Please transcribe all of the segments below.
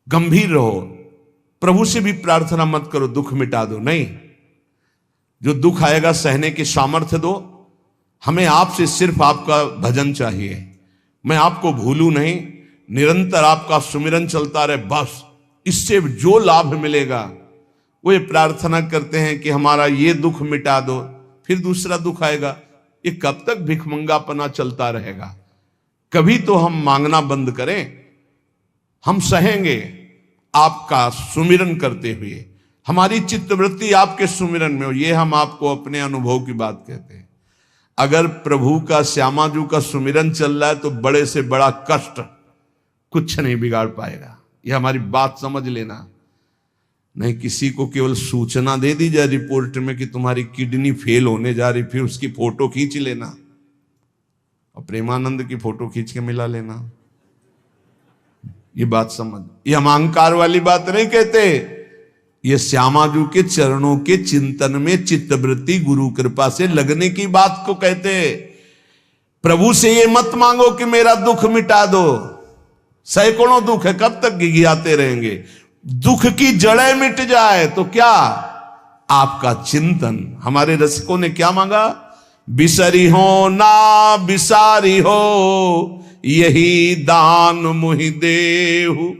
गंभीर रहो। प्रभु से भी प्रार्थना मत करो दुख मिटा दो, नहीं, जो दुख आएगा सहने की सामर्थ्य दो। हमें आपसे सिर्फ आपका भजन चाहिए, मैं आपको भूलूं नहीं, निरंतर आपका सुमिरन चलता रहे, बस इससे जो लाभ मिलेगा। वो ये प्रार्थना करते हैं कि हमारा ये दुख मिटा दो, फिर दूसरा दुख आएगा। ये कब तक भिखमंगापना चलता रहेगा? कभी तो हम मांगना बंद करें। हम सहेंगे आपका सुमिरन करते हुए, हमारी चित्तवृत्ति आपके सुमिरन में हो। ये हम आपको अपने अनुभव की बात कहते हैं। अगर प्रभु का, श्यामाजू का सुमिरन चल रहा है तो बड़े से बड़ा कष्ट कुछ नहीं बिगाड़ पाएगा। ये हमारी बात समझ लेना। नहीं किसी को केवल सूचना दे दी जाए रिपोर्ट में कि तुम्हारी किडनी फेल होने जा रही, फिर उसकी फोटो खींच लेना और प्रेमानंद की फोटो खींच के मिला लेना। ये बात समझ, ये हम अहंकार वाली बात नहीं कहते। ये श्यामाजू के चरणों के चिंतन में चित्तवृत्ति गुरु कृपा से लगने की बात को कहते। प्रभु से ये मत मांगो कि मेरा दुख मिटा दो। सैकड़ों दुख है, कब तक गिघियाते रहेंगे? दुख की जड़ें मिट जाए तो क्या? आपका चिंतन। हमारे रसिकों ने क्या मांगा? बिसरी हो ना बिसारी हो, यही दान मुहि देहु,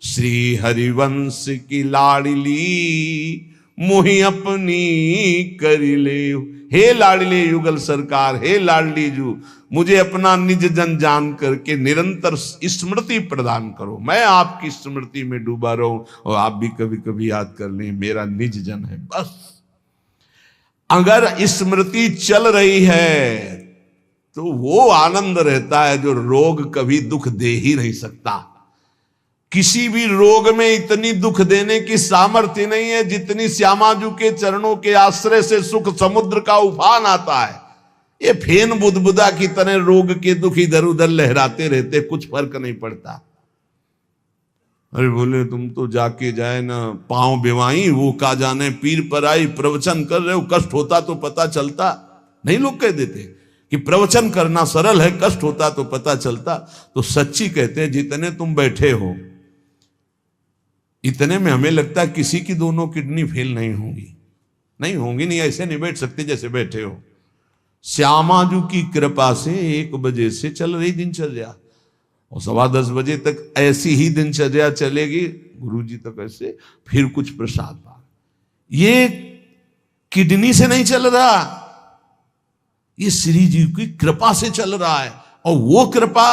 श्री हरिवंश की लाडली मुहि अपनी करी ले। हे लाडले युगल सरकार, हे लाडली जू, मुझे अपना निज जन जान करके निरंतर स्मृति प्रदान करो। मैं आपकी स्मृति में डूबा रहूं और आप भी कभी कभी याद कर लें मेरा निज जन है। बस अगर स्मृति चल रही है तो वो आनंद रहता है जो रोग कभी दुख दे ही नहीं सकता। किसी भी रोग में इतनी दुख देने की सामर्थ्य नहीं है जितनी श्यामाजू के चरणों के आश्रय से सुख समुद्र का उफान आता है। ये फेन बुदबुदा की तरह रोग के दुख इधर उधर लहराते रहते, कुछ फर्क नहीं पड़ता। अरे बोले तुम तो जाके जाए ना पांव बेवाई, वो का जाने पीर पर आई, प्रवचन कर रहे हो, कष्ट होता तो पता चलता। नहीं लोग कह देते कि प्रवचन करना सरल है, कष्ट होता तो पता चलता। तो सच्ची कहते हैं जितने तुम बैठे हो इतने में हमें लगता है किसी की दोनों किडनी फेल नहीं होंगी। नहीं होंगी, नहीं ऐसे नहीं बैठ सकते जैसे बैठे हो। श्यामाजू की कृपा से 1 बजे से चल रही दिनचर्या और 10:15 बजे तक ऐसी ही दिनचर्या चलेगी, गुरुजी तक ऐसे, फिर कुछ प्रसाद पा। ये किडनी से नहीं चल रहा, ये श्री जी की कृपा से चल रहा है। और वो कृपा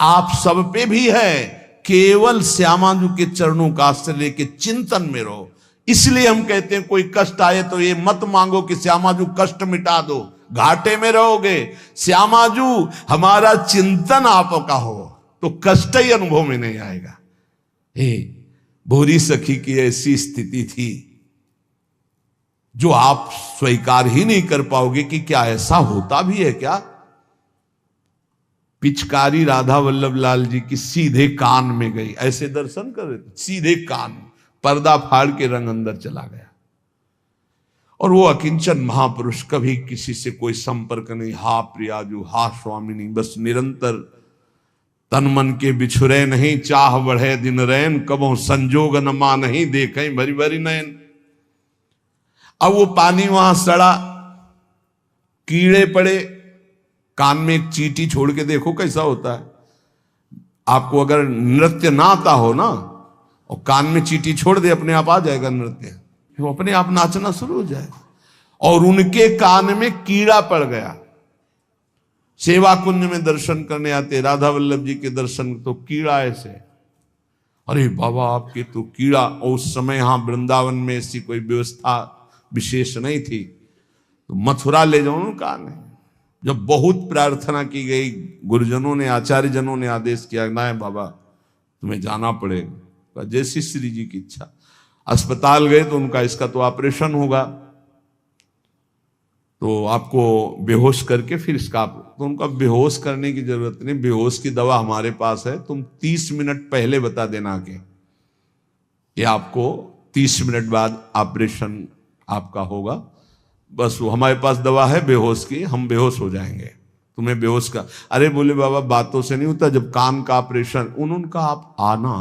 आप सब पे भी है। केवल श्यामाजू के चरणों का आश्रय लेके चिंतन में रहो। इसलिए हम कहते हैं कोई कष्ट आए तो ये मत मांगो कि श्यामाजू कष्ट मिटा दो, घाटे में रहोगे। श्यामाजू हमारा चिंतन आपका हो तो कष्ट ही अनुभव में नहीं आएगा। हे भोरी सखी की ऐसी स्थिति थी जो आप स्वीकार ही नहीं कर पाओगे कि क्या ऐसा होता भी है क्या। पिचकारी राधा वल्लभ लाल जी की सीधे कान में गई, ऐसे दर्शन कर रहे थे, सीधे कान, पर्दा फाड़ के रंग अंदर चला गया। और वो अकिंचन महापुरुष, कभी किसी से कोई संपर्क नहीं, हा प्रियाजू, हा स्वामिनी, बस निरंतर तन मन के बिछुरे नहीं, चाह बढ़े दिन रैन, कबो संजोग न मा नहीं, देखें भरी भरी नैन। अब वो पानी वहां सड़ा, कीड़े पड़े, कान में एक चींटी छोड़ के देखो कैसा होता है। आपको अगर नृत्य ना आता हो ना और कान में चींटी छोड़ दे, अपने आप आ जाएगा नृत्य, वो अपने आप नाचना शुरू हो जाएगा। और उनके कान में कीड़ा पड़ गया। सेवा कुंज में दर्शन करने आते राधा वल्लभ जी के दर्शन, तो कीड़ा ऐसे, अरे बाबा आपके तो कीड़ा। और उस समय यहां वृंदावन में ऐसी कोई व्यवस्था विशेष नहीं थी, तो मथुरा ले जाओ उनका नहीं। जब बहुत प्रार्थना की गई, गुरुजनों ने, आचार्य जनों ने आदेश किया, ना बाबा तुम्हें जाना पड़ेगा, जैसी श्री जी की इच्छा। अस्पताल गए तो उनका इसका तो ऑपरेशन होगा, तो आपको बेहोश करके फिर इसका, तो उनका बेहोश करने की जरूरत नहीं, बेहोश की दवा हमारे पास है, तुम 30 मिनट पहले बता देना कि ये आपको 30 मिनट बाद ऑपरेशन आपका होगा। बस वो हमारे पास दवा है बेहोश की, हम बेहोश हो जाएंगे, तुम्हें बेहोश का। अरे बोले बाबा बातों से नहीं होता, जब कान का ऑपरेशन, उन्होंने कहा आप आना,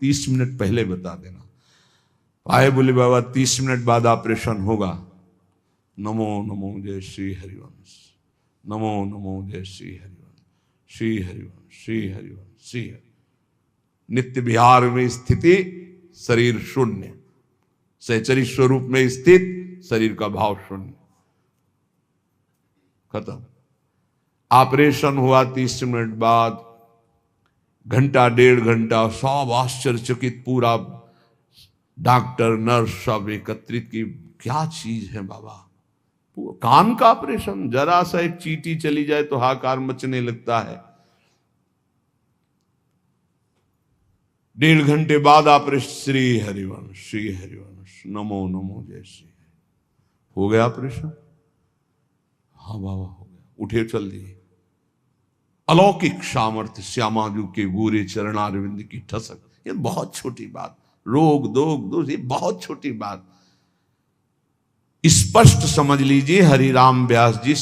30 मिनट पहले बता देना। आए बोले बाबा 30 मिनट बाद ऑपरेशन होगा। नमो नमो जय श्री हरिवंश, नमो नमो जय श्री हरिवंश, श्री हरिवंश, श्री हरिवंश, श्री हरि। नित्य विहार में स्थिति, शरीर शून्य, सहचरी स्वरूप में स्थित, शरीर का भाव शून्य, खत्म। ऑपरेशन हुआ 30 मिनट बाद, घंटा 1.5 घंटा सब आश्चर्यचकित, पूरा डॉक्टर नर्स सब एकत्रित की। क्या चीज है बाबा, कान का ऑपरेशन, जरा सा एक चींटी चली जाए तो हाहाकार मचने लगता है। 1.5 घंटे बाद ऑपरेशन, श्री हरिवंश, श्री हरिवंश, नमो नमो जय श्री। हो गया ऑपरेशन? हाँ बाबा हो गया। उठे चल दिए। अलौकिक सामर्थ्य श्यामाजू के गोरे चरणारविंद की ठसक। ये बहुत छोटी बात, रोग दोग दोष, ये बहुत छोटी बात। स्पष्ट समझ लीजिए, हरिराम व्यास जी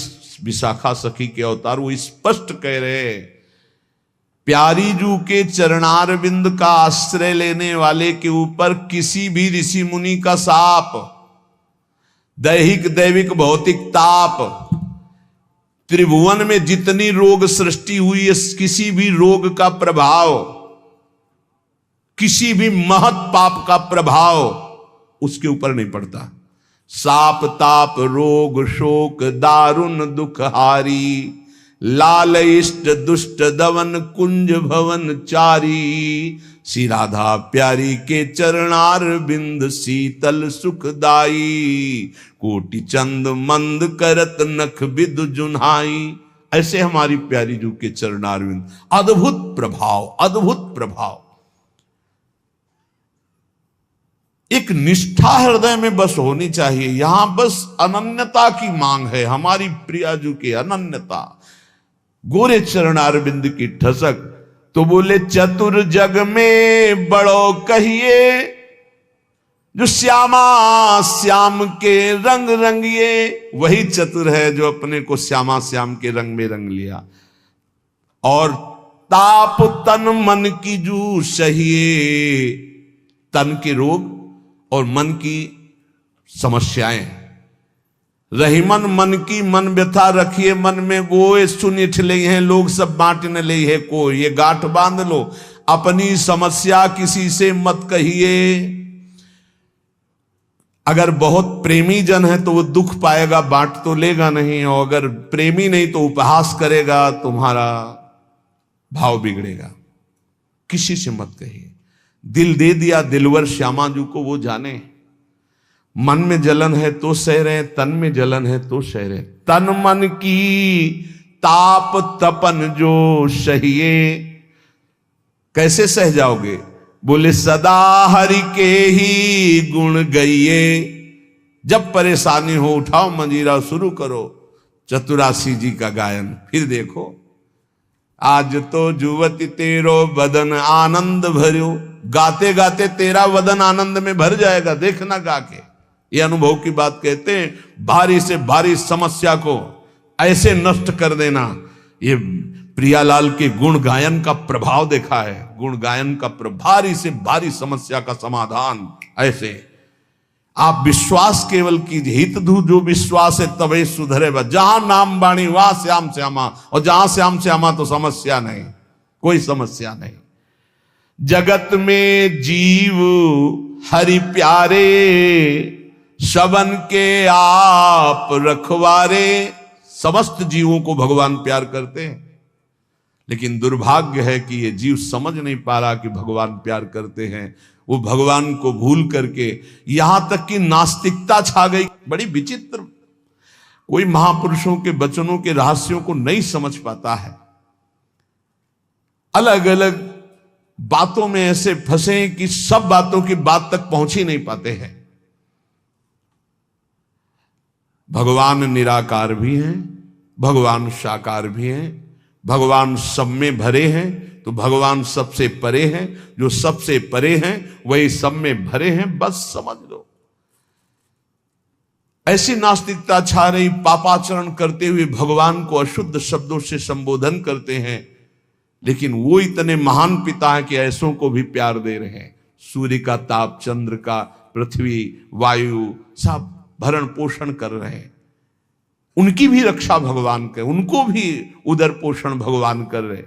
विशाखा सखी के अवतार, वो स्पष्ट कह रहे हैं, प्यारी जू के चरणारविंद का आश्रय लेने वाले के ऊपर किसी भी ऋषि मुनि का शाप, दैहिक दैविक भौतिक ताप, त्रिभुवन में जितनी रोग सृष्टि हुई है, किसी भी रोग का प्रभाव, किसी भी महत पाप का प्रभाव उसके ऊपर नहीं पड़ता। साप ताप रोग शोक दारुण दुख हारी, लाल इष्ट दुष्ट दवन कुंज भवन चारी, श्री राधा प्यारी के चरणार बिंद शीतल सुखदाई, कोटि चंद मंद करत नख विदु जुन्हाई। ऐसे हमारी प्यारी जू के चरणार बिंद, अद्भुत प्रभाव, अद्भुत प्रभाव। एक निष्ठा हृदय में बस होनी चाहिए। यहां बस अनन्यता की मांग है, हमारी प्रियाजू की अनन्यता, गोरे चरणारविंद की ठसक। तो बोले चतुर जग में बड़ो कहिए, जो श्यामा श्याम के रंग रंगिए। वही चतुर है जो अपने को श्यामा श्याम के रंग में रंग लिया। और ताप तन मन की जू सहिए, तन के रोग और मन की समस्याएं। रहीमन मन की मन व्यथा रखिए मन में, गोए सुन ठिले हैं लोग सब बांट न ले है को। ये गांठ बांध लो, अपनी समस्या किसी से मत कहिए। अगर बहुत प्रेमी जन है तो वो दुख पाएगा, बांट तो लेगा नहीं। और अगर प्रेमी नहीं तो उपहास करेगा, तुम्हारा भाव बिगड़ेगा। किसी से मत कहिए। दिल दे दिया दिलवर श्यामाजू को, वो जाने। मन में जलन है तो सह रहे, तन में जलन है तो सह रहे। तन मन की ताप तपन जो सहिए। कैसे सह जाओगे? बोले सदा हरि के ही गुण गइए। जब परेशानी हो उठाओ मंजीरा, शुरू करो चतुरासी जी का गायन। फिर देखो, आज तो जुवती तेरो बदन आनंद भर्यो। गाते गाते तेरा बदन आनंद में भर जाएगा, देखना गा के। ये अनुभव की बात कहते हैं। भारी से भारी समस्या को ऐसे नष्ट कर देना, ये प्रियालाल के गुण गायन का प्रभाव देखा है। गुण गायन का भारी से भारी समस्या का समाधान ऐसे। आप विश्वास केवल कीजिए, हित धू जो विश्वास है तबे सुधरे। जहां नाम बाणी वहां श्याम श्यामा, और जहां श्याम श्यामा तो समस्या नहीं, कोई समस्या नहीं। जगत में जीव हरि प्यारे, शबन के आप रखवारे। समस्त जीवों को भगवान प्यार करते हैं, लेकिन दुर्भाग्य है कि ये जीव समझ नहीं पा रहा कि भगवान प्यार करते हैं। वो भगवान को भूल करके यहां तक कि नास्तिकता छा गई। बड़ी विचित्र, कोई महापुरुषों के वचनों के रहस्यों को नहीं समझ पाता है। अलग अलग बातों में ऐसे फंसे कि सब बातों की बात तक पहुंच ही नहीं पाते हैं। भगवान निराकार भी हैं, भगवान साकार भी हैं, भगवान सब में भरे हैं, तो भगवान सबसे परे हैं। जो सबसे परे हैं वही सब में भरे हैं, बस समझ लो। ऐसी नास्तिकता छा रही, पापाचरण करते हुए भगवान को अशुद्ध शब्दों से संबोधन करते हैं। लेकिन वो इतने महान पिता हैं कि ऐसों को भी प्यार दे रहे हैं। सूर्य का ताप, चंद्र का, पृथ्वी, वायु, सब भरण पोषण कर रहे हैं। उनकी भी रक्षा भगवान करे, उनको भी उदर पोषण भगवान कर रहे।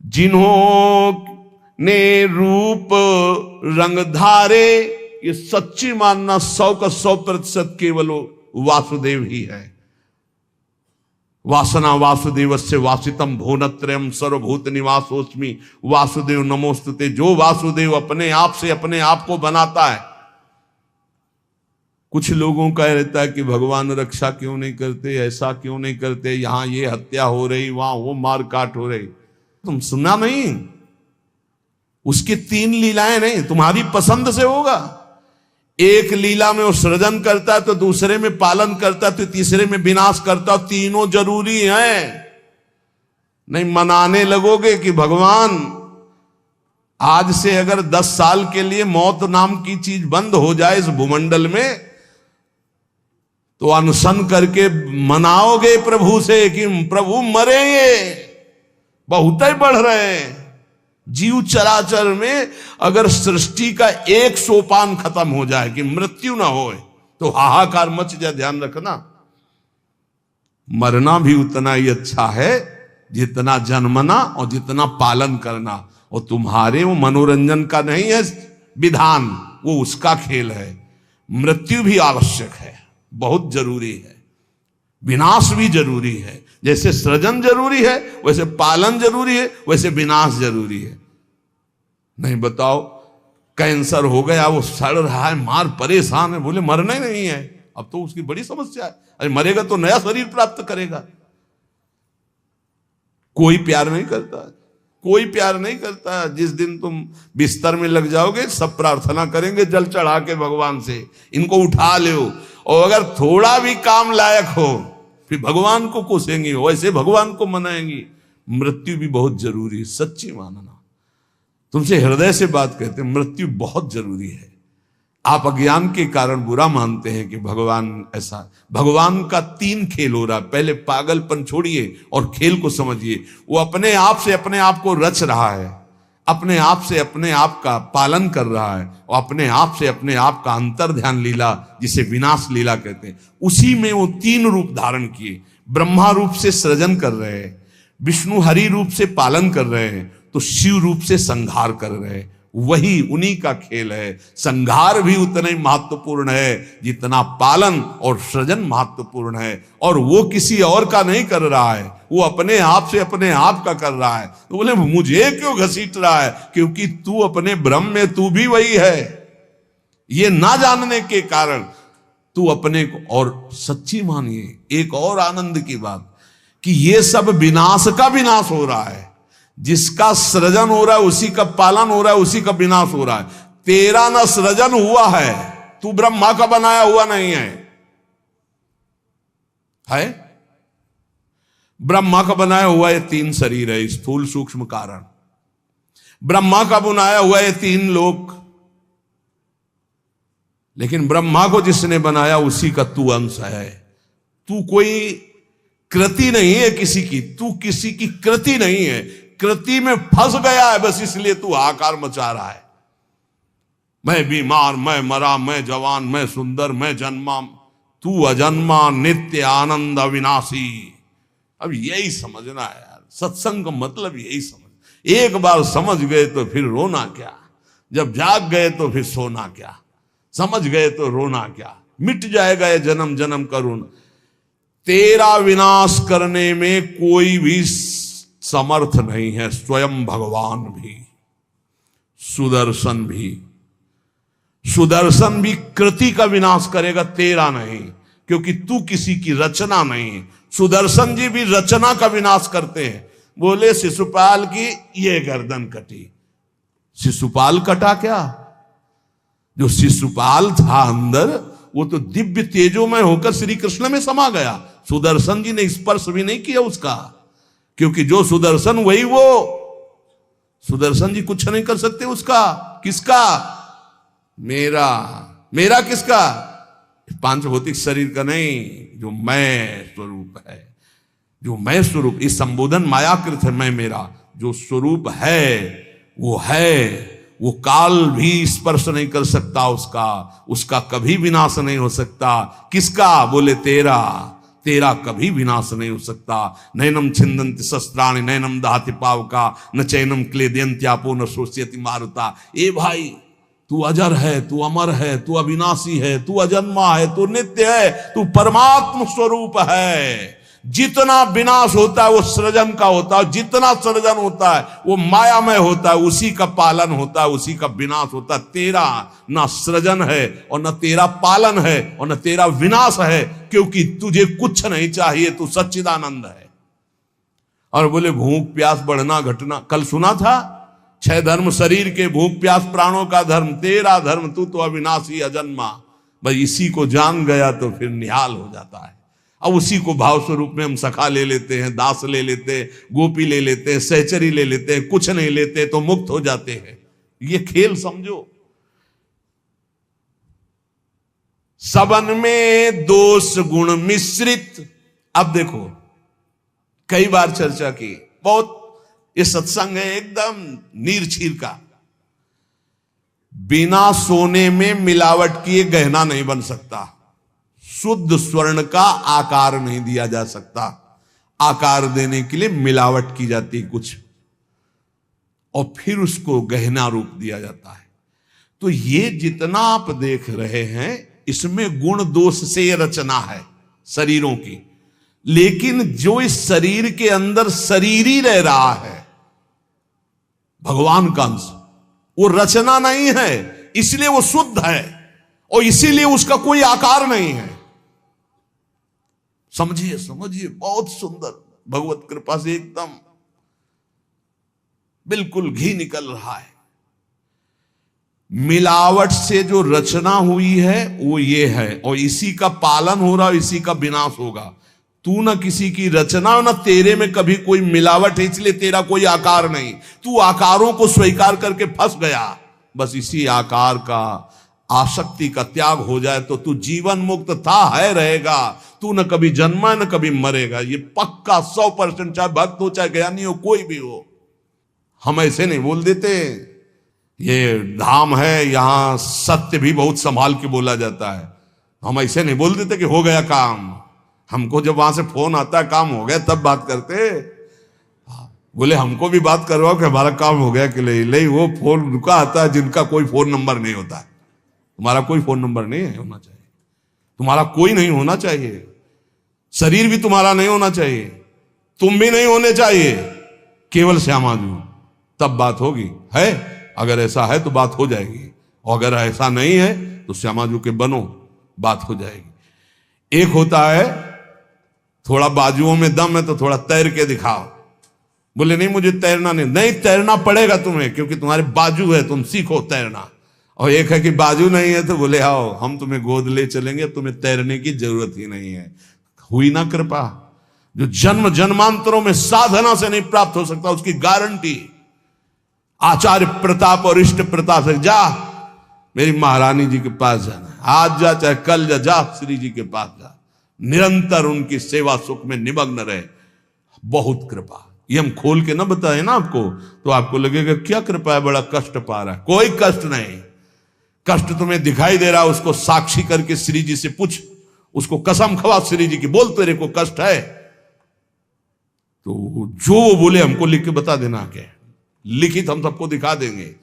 जिन्होंने रूप रंग धारे, ये सच्ची मानना 100 का 100% केवल वासुदेव ही है। वासना वासुदेवस्य वासितम भुवनत्रयम् सर्वभूत निवासोस्मि वासुदेव नमोस्तुते। जो वासुदेव अपने आप से अपने आप को बनाता है। कुछ लोगों का रहता है कि भगवान रक्षा क्यों नहीं करते, ऐसा क्यों नहीं करते, यहां ये हत्या हो रही, वहां वो मार काट हो रही। तुम सुना नहीं? उसकी 3 लीलाएं नहीं, तुम्हारी पसंद से होगा। एक लीला में वो सृजन करता है, तो दूसरे में पालन करता है, तो तीसरे में विनाश करता है। तीनों जरूरी हैं। नहीं मनाने लगोगे कि भगवान आज से अगर 10 साल के लिए मौत नाम की चीज बंद हो जाए इस भूमंडल में, तो अनशन करके मनाओगे प्रभु से कि प्रभु मरेंगे, बहुत ही बढ़ रहे हैं। जीव चराचर में अगर सृष्टि का एक सोपान खत्म हो जाए कि मृत्यु ना हो, तो हाहाकार मच जाए। ध्यान रखना, मरना भी उतना ही अच्छा है जितना जन्मना और जितना पालन करना। और तुम्हारे वो मनोरंजन का नहीं है विधान, वो उसका खेल है। मृत्यु भी आवश्यक है, बहुत जरूरी है। विनाश भी जरूरी है। जैसे सृजन जरूरी है, वैसे पालन जरूरी है, वैसे विनाश जरूरी है। नहीं बताओ, कैंसर हो गया, वो सड़ रहा है, मार परेशान है, बोले मरना ही नहीं है। अब तो उसकी बड़ी समस्या है। अरे मरेगा तो नया शरीर प्राप्त करेगा। कोई प्यार नहीं करता, कोई प्यार नहीं करता। जिस दिन तुम बिस्तर में लग जाओगे, सब प्रार्थना करेंगे जल चढ़ा के भगवान से, इनको उठा लो। और अगर थोड़ा भी काम लायक हो, फिर भगवान को कोसेंगी, वैसे भगवान को मनाएंगी। मृत्यु भी बहुत जरूरी है, सच्ची मानना। तुमसे हृदय से बात कहते हैं, मृत्यु बहुत जरूरी है। आप अज्ञान के कारण बुरा मानते हैं कि भगवान ऐसा। भगवान का 3 खेल हो रहा है। पहले पागलपन छोड़िए और खेल को समझिए। वो अपने आप से अपने आप को रच रहा है, अपने आप से अपने आप का पालन कर रहा है, और अपने आप से अपने आप का अंतर ध्यान लीला, जिसे विनाश लीला कहते हैं, उसी में वो 3 रूप धारण किए। ब्रह्मा रूप से सृजन कर रहे हैं, विष्णु हरि रूप से पालन कर रहे हैं, तो शिव रूप से संहार कर रहे हैं। वही उन्हीं का खेल है। संहार भी उतना ही महत्वपूर्ण है जितना पालन और सृजन महत्वपूर्ण है। और वो किसी और का नहीं कर रहा है, वो अपने आप से अपने आप का कर रहा है। तो बोले मुझे क्यों घसीट रहा है? क्योंकि तू अपने ब्रह्म में तू भी वही है। ये ना जानने के कारण तू अपने को। और सच्ची मानिए एक और आनंद की बात, कि ये सब विनाश का विनाश हो रहा है। जिसका सृजन हो रहा है उसी का पालन हो रहा है, उसी का विनाश हो रहा है। तेरा ना सृजन हुआ है, तू ब्रह्मा का बनाया हुआ नहीं है। ब्रह्मा का बनाया हुआ ये 3 शरीर है, स्थूल सूक्ष्म कारण। ब्रह्मा का बनाया हुआ ये 3 लोक। लेकिन ब्रह्मा को जिसने बनाया उसी का तू अंश है। तू कोई कृति नहीं है किसी की, तू किसी की कृति नहीं है। कृति में फंस गया है, बस इसलिए तू हाहाकार मचा रहा है। मैं बीमार, मैं मरा, मैं जवान, मैं सुंदर, मैं जन्मा। तू अजन्मा, नित्य आनंद अविनाशी। अब यही समझना है यार, सत्संग का मतलब यही समझ। एक बार समझ गए तो फिर रोना क्या, जब जाग गए तो फिर सोना क्या, समझ गए तो रोना क्या। मिट जाएगा ये जन्म जन्म का रोना। तेरा विनाश करने में कोई भी समर्थ नहीं है। स्वयं भगवान भी, सुदर्शन भी। सुदर्शन भी कृति का विनाश करेगा, तेरा नहीं, क्योंकि तू किसी की रचना नहीं। सुदर्शन जी भी रचना का विनाश करते हैं। बोले शिशुपाल की ये गर्दन कटी, शिशुपाल कटा क्या? जो शिशुपाल था अंदर, वो तो दिव्य तेजोमय होकर श्री कृष्ण में समा गया। सुदर्शन जी ने स्पर्श भी नहीं किया उसका, क्योंकि जो सुदर्शन वही वो। सुदर्शन जी कुछ नहीं कर सकते उसका। किसका? मेरा। मेरा किसका? 5 भौतिक शरीर का नहीं, जो मैं स्वरूप है, जो मैं स्वरूप। इस संबोधन मायाकृत है, मैं मेरा। जो स्वरूप है वो है, वो काल भी स्पर्श नहीं कर सकता उसका कभी विनाश नहीं हो सकता। किसका? बोले तेरा, तेरा कभी विनाश नहीं हो सकता। नैनम छिंदन्ति शस्त्राणि नैनम दहति पावका न चैनम क्लेदयन्त्यापो न शोष्यति मारुता। ए भाई, तू अजर है, तू अमर है, तू अविनाशी है, तू अजन्मा है, तू नित्य है, तू परमात्म स्वरूप है। जितना विनाश होता है वो सृजन का होता है, जितना सृजन होता है वो मायामय होता है, उसी का पालन होता है, उसी का विनाश होता है। तेरा ना सृजन है और न तेरा पालन है और न तेरा विनाश है, क्योंकि तुझे कुछ नहीं चाहिए, तू सच्चिदानंद है। और बोले भूख प्यास बढ़ना घटना, कल सुना था 6 धर्म शरीर के, भूख प्यास प्राणों का धर्म, तेरा धर्म तू तो अविनाशी अजन्मा। भाई इसी को जान गया तो फिर निहाल हो जाता है। अब उसी को भाव स्वरूप में हम सखा ले लेते हैं, दास ले लेते हैं, गोपी ले लेते हैं, सहचरी ले लेते हैं, कुछ नहीं लेते तो मुक्त हो जाते हैं। ये खेल समझो। सबन में दोष गुण मिश्रित। अब देखो, कई बार चर्चा की, बहुत ये सत्संग है एकदम नीरछीर का। बिना सोने में मिलावट किए गहना नहीं बन सकता, शुद्ध स्वर्ण का आकार नहीं दिया जा सकता, आकार देने के लिए मिलावट की जाती है कुछ, और फिर उसको गहना रूप दिया जाता है। तो ये जितना आप देख रहे हैं इसमें गुण दोष से ये रचना है शरीरों की, लेकिन जो इस शरीर के अंदर शरीर ही रह रहा है, भगवान का अंश, वो रचना नहीं है, इसलिए वो शुद्ध है और इसीलिए उसका कोई आकार नहीं है। समझिए समझिए, बहुत सुंदर, भगवत कृपा से एकदम बिल्कुल घी निकल रहा है। मिलावट से जो रचना हुई है वो ये है, और इसी का पालन हो रहा, इसी का विनाश होगा। तू ना किसी की रचना, ना तेरे में कभी कोई मिलावट है, इसलिए तेरा कोई आकार नहीं। तू आकारों को स्वीकार करके फंस गया। बस इसी आकार का, आसक्ति का त्याग हो जाए तो तू जीवन मुक्त था, है, रहेगा। तू न कभी जन्मा न कभी मरेगा, ये पक्का 100%, चाहे भक्त हो चाहे ज्ञानी हो, कोई भी हो। हम ऐसे नहीं बोल देते, ये धाम है, यहां सत्य भी बहुत संभाल के बोला जाता है। हम ऐसे नहीं बोल देते कि हो गया काम। हमको जब वहां से फोन आता है काम हो गया तब बात करते। बोले हमको भी बात करवाओ कि हमारा काम हो गया कि नहीं। वो फोन रुका आता है जिनका कोई फोन नंबर नहीं होता है। तुम्हारा कोई फोन नंबर नहीं है, होना चाहिए। तुम्हारा कोई नहीं होना चाहिए, शरीर भी तुम्हारा नहीं होना चाहिए, तुम भी नहीं होने चाहिए, केवल श्यामाजू, तब बात होगी। है अगर ऐसा है तो बात हो जाएगी, और अगर ऐसा नहीं है तो श्यामाजू के बनो, बात हो जाएगी। एक होता है थोड़ा बाजुओं में दम है तो थोड़ा तैर के दिखाओ। बोले नहीं मुझे तैरना नहीं तैरना पड़ेगा तुम्हें, क्योंकि तुम्हारे बाजू है, तुम सीखो तैरना। और एक है कि बाजू नहीं है तो बोले आओ हम तुम्हें गोद ले चलेंगे, तुम्हें तैरने की जरूरत ही नहीं है। हुई ना कृपा, जो जन्म जन्मांतरों में साधना से नहीं प्राप्त हो सकता, उसकी गारंटी आचार्य प्रताप और इष्ट प्रताप से। जा मेरी महारानी जी के पास जाना, आज जा चाहे कल जा, जा श्री जी के पास जा, निरंतर उनकी सेवा सुख में निमग्न रहे। बहुत कृपा। ये हम खोल के ना बताए ना आपको तो आपको लगेगा क्या कृपा है, बड़ा कष्ट पा रहा है। कोई कष्ट नहीं। कष्ट तुम्हें दिखाई दे रहा, उसको साक्षी करके श्री जी से पूछ, उसको कसम खवा श्री जी की, बोल तेरे को कष्ट है तो जो वो बोले हमको लिख के बता देना, क्या लिखित हम सबको दिखा देंगे।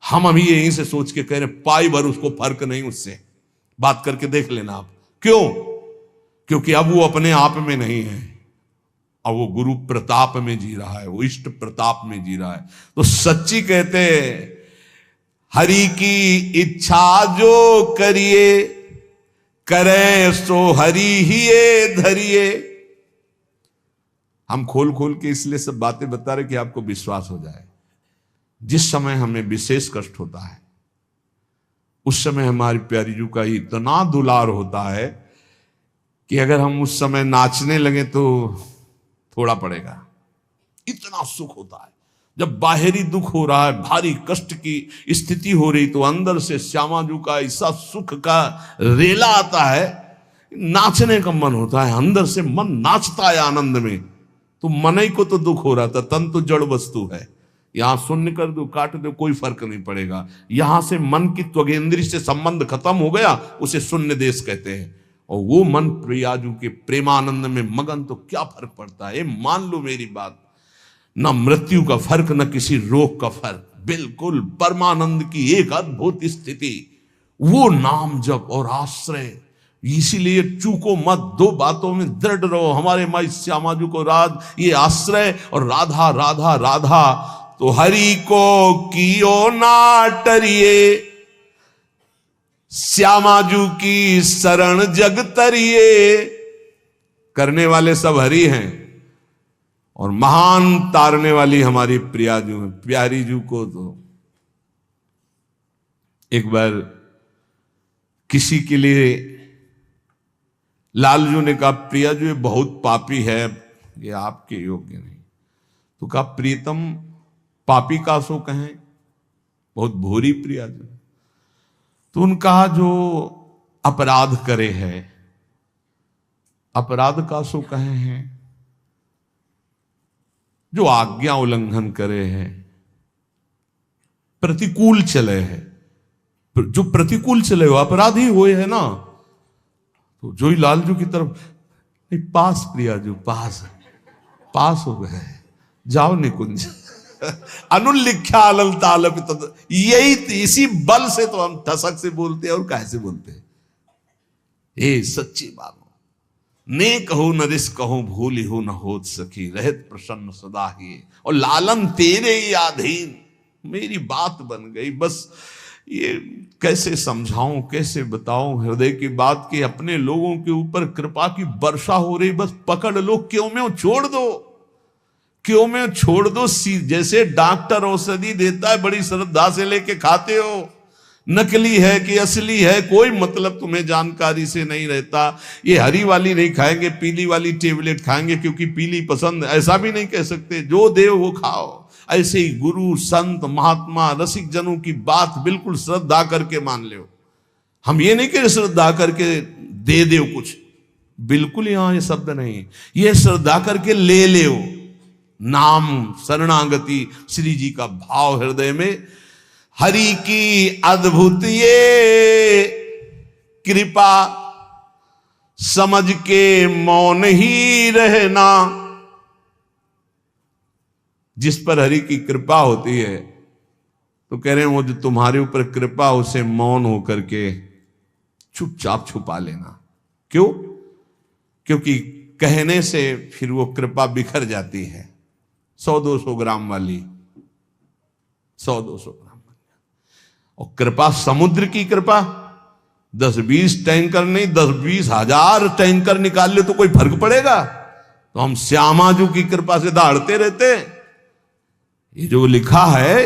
हम अभी यहीं से सोच के कह रहे पाई भर उसको फर्क नहीं, उससे बात करके देख लेना आप। क्यों? क्योंकि अब वो अपने आप में नहीं है, अब वो गुरु प्रताप में जी रहा है, वो इष्ट प्रताप में जी रहा है। तो सच्ची कहते हरि की इच्छा जो करिए, करें सो हरि ही धरिए। हम खोल खोल के इसलिए सब बातें बता रहे कि आपको विश्वास हो जाए। जिस समय हमें विशेष कष्ट होता है उस समय हमारी प्यारी जू का इतना दुलार होता है कि अगर हम उस समय नाचने लगे तो थोड़ा पड़ेगा, इतना सुख होता है। जब बाहरी दुख हो रहा है, भारी कष्ट की स्थिति हो रही, तो अंदर से श्यामाजू का ऐसा सुख का रेला आता है, नाचने का मन होता है, अंदर से मन नाचता है आनंद में। तो मन ही को तो दुख हो रहा था, तन तो जड़ वस्तु है। यहां शून्य कर दो, काट दो, कोई फर्क नहीं पड़ेगा। यहां से मन की त्वगेंद्री से संबंध खत्म हो गया, उसे शून्य देश कहते हैं। और वो मन प्रियाजू के प्रेमानंद में मगन, तो क्या फर्क पड़ता है। मान लो मेरी बात, न मृत्यु का फर्क, न किसी रोग का फर्क, बिल्कुल परमानंद की एक अद्भुत स्थिति। वो नाम जप और आश्रय, इसीलिए चूको मत, दो बातों में दृढ़ रहो। हमारे माई श्यामाजू को राज, ये आश्रय और राधा राधा राधा। तो हरि को कियो ना टरिए, श्यामाजू की शरण जग तरिए। करने वाले सब हरि हैं और महान तारने वाली हमारी प्रियाजू है। प्यारी जू को तो एक बार किसी के लिए लालजू ने कहा, प्रियाजू ये बहुत पापी है, ये आपके योग्य नहीं। तो कहा, प्रीतम पापी का सो कहें, बहुत भूरी प्रियाजू। तो उन कहा, जो अपराध करे है, अपराध का सो कहे हैं, जो आज्ञा उल्लंघन करे है, प्रतिकूल चले है। जो प्रतिकूल चले हो अपराधी हुए है ना। तो जो ही लालजू की तरफ, नहीं पास प्रियाजू, पास हो गए, जाओ निकुंज। अनुल्लिख्या अलल तालप, यही इसी बल से तो हम ठसक से बोलते हैं, और कैसे बोलते हैं। ए सच्ची बात, ने कहो न रिस कहो, भूली हो न होत सखी, रहत प्रसन्न सदा ही, और लालन तेरे ही अधीन। मेरी बात बन गई, बस ये कैसे समझाऊं, कैसे बताऊं हृदय की बात की। अपने लोगों के ऊपर कृपा की वर्षा हो रही, बस पकड़ लो, क्यों में छोड़ दो, क्यों में छोड़ दो। जैसे डॉक्टर औषधि देता है, बड़ी श्रद्धा से लेके खाते हो, नकली है कि असली है कोई मतलब तुम्हें जानकारी से नहीं रहता। ये हरी वाली नहीं खाएंगे, पीली वाली टेबलेट खाएंगे क्योंकि पीली पसंद, ऐसा भी नहीं कह सकते। जो देव वो खाओ। ऐसे ही गुरु संत महात्मा रसिक जनों की बात बिल्कुल श्रद्धा करके मान लो। हम ये नहीं कह रहे श्रद्धा करके दे दो कुछ, बिल्कुल यहां ये शब्द नहीं। ये श्रद्धा करके ले लो। नाम शरणागति, श्री जी का भाव हृदय में। हरि की अद्भुत ये कृपा, समझ के मौन ही रहना। जिस पर हरि की कृपा होती है, तो कह रहे हैं वो जो तुम्हारे ऊपर कृपा, उसे मौन होकर के चुपचाप छुपा लेना। क्यों? क्योंकि कहने से फिर वो कृपा बिखर जाती है। 100-200 ग्राम वाली, 100-200 ग्राम वाली। और कृपा समुद्र की कृपा, 10-20 टैंकर नहीं, 10-20 हजार टैंकर निकाल ले तो कोई फर्क पड़ेगा। तो हम श्यामाजू की कृपा से दहाड़ते रहते। ये जो लिखा है,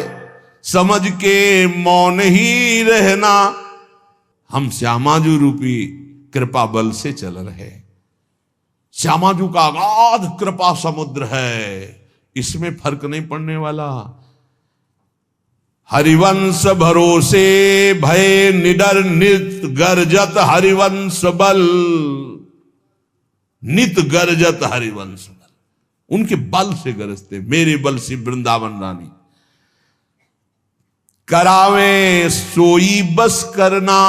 समझ के मौन ही रहना, हम श्यामाजू रूपी कृपा बल से चल रहे। श्यामाजू का अगाध कृपा समुद्र है, इसमें फर्क नहीं पड़ने वाला। हरिवंश भरोसे भय निडर नित गर्जत हरिवंश बल, नित गर्जत हरिवंश बल। उनके बल से गरजते, मेरे बल से वृंदावन रानी। करावे सोई बस करना,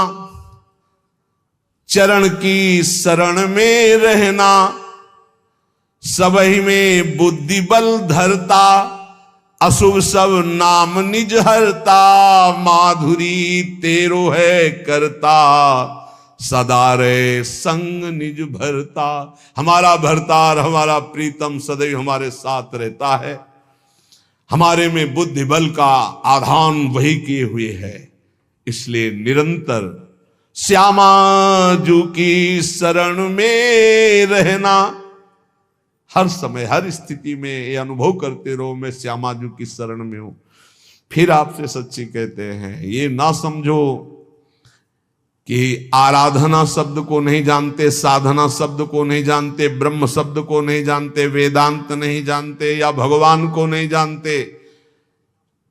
चरण की शरण में रहना। सबही में बुद्धि बल धरता, अशुभ सब नाम निज हरता। माधुरी तेरो है करता, सदा रे संग निज भरता। हमारा भरतार, हमारा प्रीतम सदैव हमारे साथ रहता है। हमारे में बुद्धि बल का आधान वही किए हुए है। इसलिए निरंतर श्यामाजू की शरण में रहना। हर समय हर स्थिति में ये अनुभव करते रहो, मैं श्यामाजू की शरण में हूं। फिर आपसे सच्ची कहते हैं, ये ना समझो कि आराधना शब्द को नहीं जानते, साधना शब्द को नहीं जानते, ब्रह्म शब्द को नहीं जानते, वेदांत नहीं जानते, या भगवान को नहीं जानते।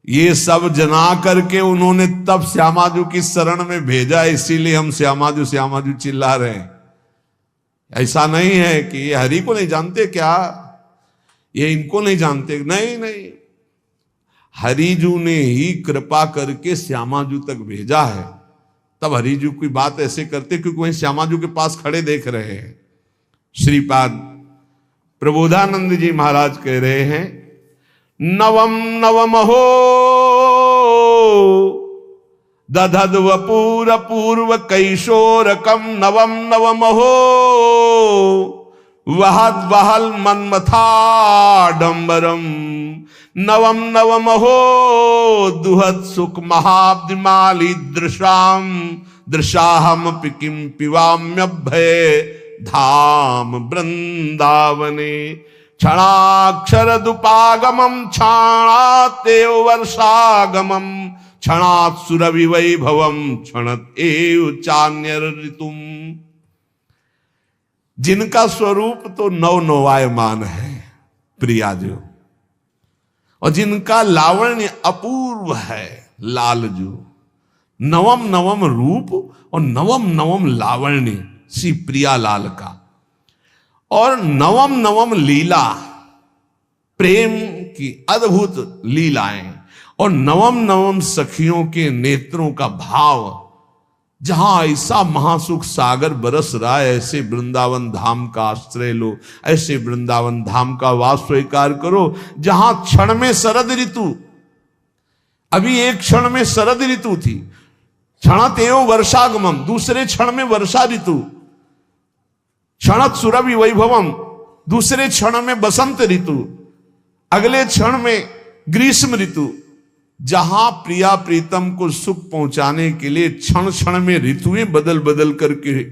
ये सब जना करके उन्होंने तब श्यामाजू की शरण में भेजा, इसीलिए हम श्यामाजू श्यामाजू चिल्ला रहे हैं। ऐसा नहीं है कि ये हरि को नहीं जानते क्या। ये इनको नहीं जानते, नहीं नहीं, हरिजू ने ही कृपा करके श्यामाजू तक भेजा है। तब हरिजू की बात ऐसे करते क्योंकि वहीं श्यामाजू के पास खड़े देख रहे हैं। श्रीपाद प्रबोधानंद जी महाराज कह रहे हैं, नवम नवम हो दधद वपूर पूर्व कैशोरकम नवम नवम हो वहद वहल मन्मथाडंबरम नवम नवम हो दुहत सुख महाब्दिमाली दृशाम दृशाहम पिकिम पिवाम्यभय धाम वृंदावने क्षणाक्षर दुपागमम क्षणातेव वर्षागमम क्षणात् सुरभि वैभवम क्षणत एव चान्यर ऋतुम। जिनका स्वरूप तो नव नवायमान है प्रियाजू, और जिनका लावण्य अपूर्व है लालजू। नवम नवम रूप और नवम नवम लावण्य श्री प्रिया लाल का, और नवम नवम लीला, प्रेम की अद्भुत लीलाएं, और नवम नवम सखियों के नेत्रों का भाव। जहां ऐसा महासुख सागर बरस रहा है, ऐसे वृंदावन धाम का आश्रय लो, ऐसे वृंदावन धाम का वास स्वीकार करो, जहां क्षण में शरद ऋतु, अभी एक क्षण में शरद ऋतु थी, क्षणत एवं वर्षागमम, दूसरे क्षण में वर्षा ऋतु, क्षणत सुरभि वैभवम, दूसरे क्षण में बसंत ऋतु, अगले क्षण में ग्रीष्म ऋतु। जहां प्रिया प्रीतम को सुख पहुंचाने के लिए क्षण क्षण में ऋतुएं बदल बदल करके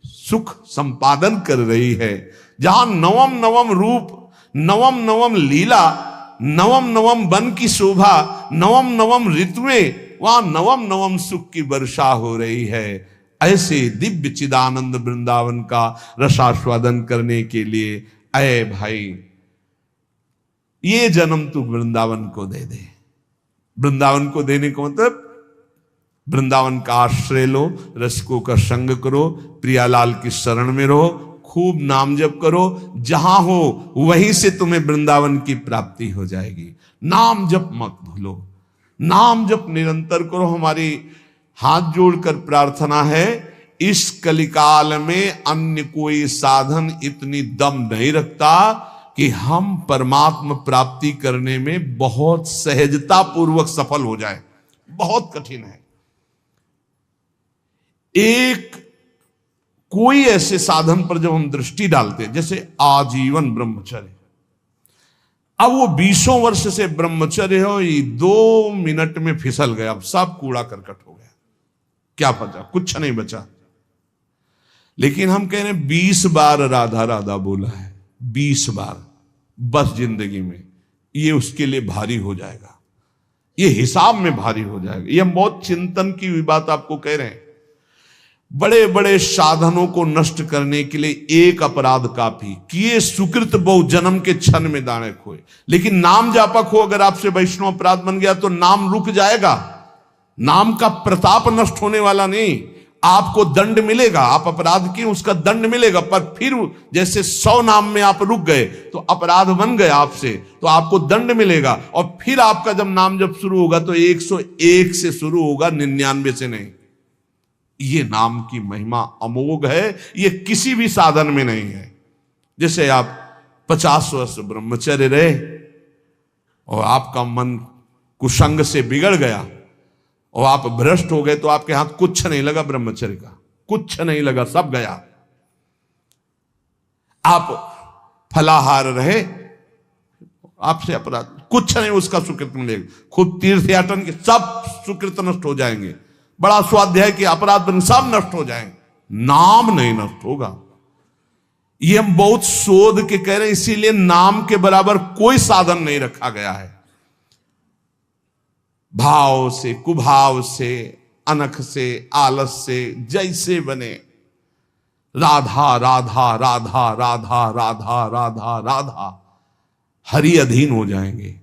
सुख संपादन कर रही है, जहां नवम नवम रूप, नवम नवम लीला, नवम नवम वन की शोभा, नवम नवम ऋतुएं, वहां नवम नवम सुख की वर्षा हो रही है। ऐसे दिव्य चिदानंद वृंदावन का रसास्वादन करने के लिए अय भाई, ये जन्म तू वृंदावन को दे दे। वृंदावन को देने को मतलब वृंदावन का आश्रय लो, रसिकों का संग करो, प्रियालाल की शरण में रहो, खूब नाम जप करो, जहां हो वहीं से तुम्हें वृंदावन की प्राप्ति हो जाएगी। नाम जप मत भूलो, नाम जप निरंतर करो। हमारी हाथ जोड़कर प्रार्थना है, इस कलिकाल में अन्य कोई साधन इतनी दम नहीं रखता कि हम परमात्मा प्राप्ति करने में बहुत सहजता पूर्वक सफल हो जाए। बहुत कठिन है। एक कोई ऐसे साधन पर जब हम दृष्टि डालते हैं, जैसे आजीवन ब्रह्मचर्य, अब वो 20 वर्ष से ब्रह्मचर्य हो, ये 2 मिनट में फिसल गया, अब सब कूड़ा करकट हो गया, क्या बचा? कुछ नहीं बचा। लेकिन हम कह रहे हैं 20 बार राधा राधा बोला है, 20 बार बस जिंदगी में, ये उसके लिए भारी हो जाएगा, ये हिसाब में भारी हो जाएगा। ये हम बहुत चिंतन की हुई बात आपको कह रहे हैं। बड़े बड़े साधनों को नष्ट करने के लिए एक अपराध काफी, किए सुकृत बहु जन्म के क्षण में दाने खोए। लेकिन नाम जापक हो, अगर आपसे वैष्णव अपराध बन गया तो नाम रुक जाएगा, नाम का प्रताप नष्ट होने वाला नहीं। आपको दंड मिलेगा, आप अपराध किए उसका दंड मिलेगा, पर फिर जैसे 100 नाम में आप रुक गए तो अपराध बन गए आपसे, तो आपको दंड मिलेगा। और फिर आपका जब नाम जब शुरू होगा तो 101 से शुरू होगा, 99 से नहीं। ये नाम की महिमा अमोघ है, ये किसी भी साधन में नहीं है। जैसे आप 50 वर्ष ब्रह्मचर्य रहे और आपका मन कुसंग से बिगड़ गया और आप भ्रष्ट हो गए, तो आपके हाथ कुछ नहीं लगा, ब्रह्मचर्य का कुछ नहीं लगा, सब गया। आप फलाहार रहे, आपसे अपराध कुछ नहीं, उसका सुकृत मिलेगा। खुद तीर्थ याटन के सब सुकृत नष्ट हो जाएंगे, बड़ा स्वाध्याय के अपराध सब नष्ट हो जाएंगे, नाम नहीं नष्ट होगा। ये हम बहुत शोध के कह रहे हैं, इसीलिए नाम के बराबर कोई साधन नहीं रखा गया है। भाव से, कुभाव से, अनख से, आलस से, जैसे बने, राधा राधा राधा राधा राधा राधा राधा, हरि अधीन हो जाएंगे।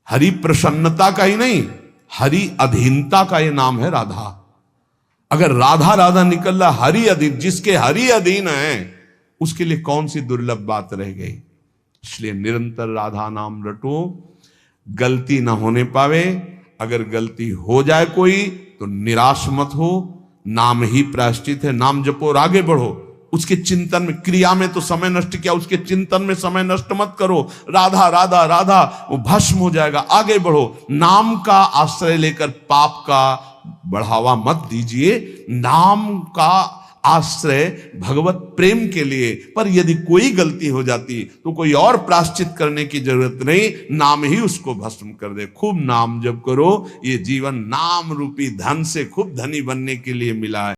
हरि प्रसन्नता का ही नहीं, हरि अधीनता का ये नाम है राधा। अगर राधा राधा निकल रहा, हरि अधीन, जिसके हरि अधीन है उसके लिए कौन सी दुर्लभ बात रह गई। इसलिए निरंतर राधा नाम रटो, गलती ना होने पावे। अगर गलती हो जाए कोई तो निराश मत हो, नाम ही प्रायश्चित है, नाम जपो और आगे बढ़ो। उसके चिंतन में, क्रिया में तो समय नष्ट किया, उसके चिंतन में समय नष्ट मत करो। राधा राधा राधा वो भस्म हो जाएगा, आगे बढ़ो। नाम का आश्रय लेकर पाप का बढ़ावा मत दीजिए, नाम का आश्रय भगवत प्रेम के लिए। पर यदि कोई गलती हो जाती तो कोई और प्रायश्चित करने की जरूरत नहीं, नाम ही उसको भस्म कर दे। खूब नाम जप करो, ये जीवन नाम रूपी धन से खूब धनी बनने के लिए मिला है।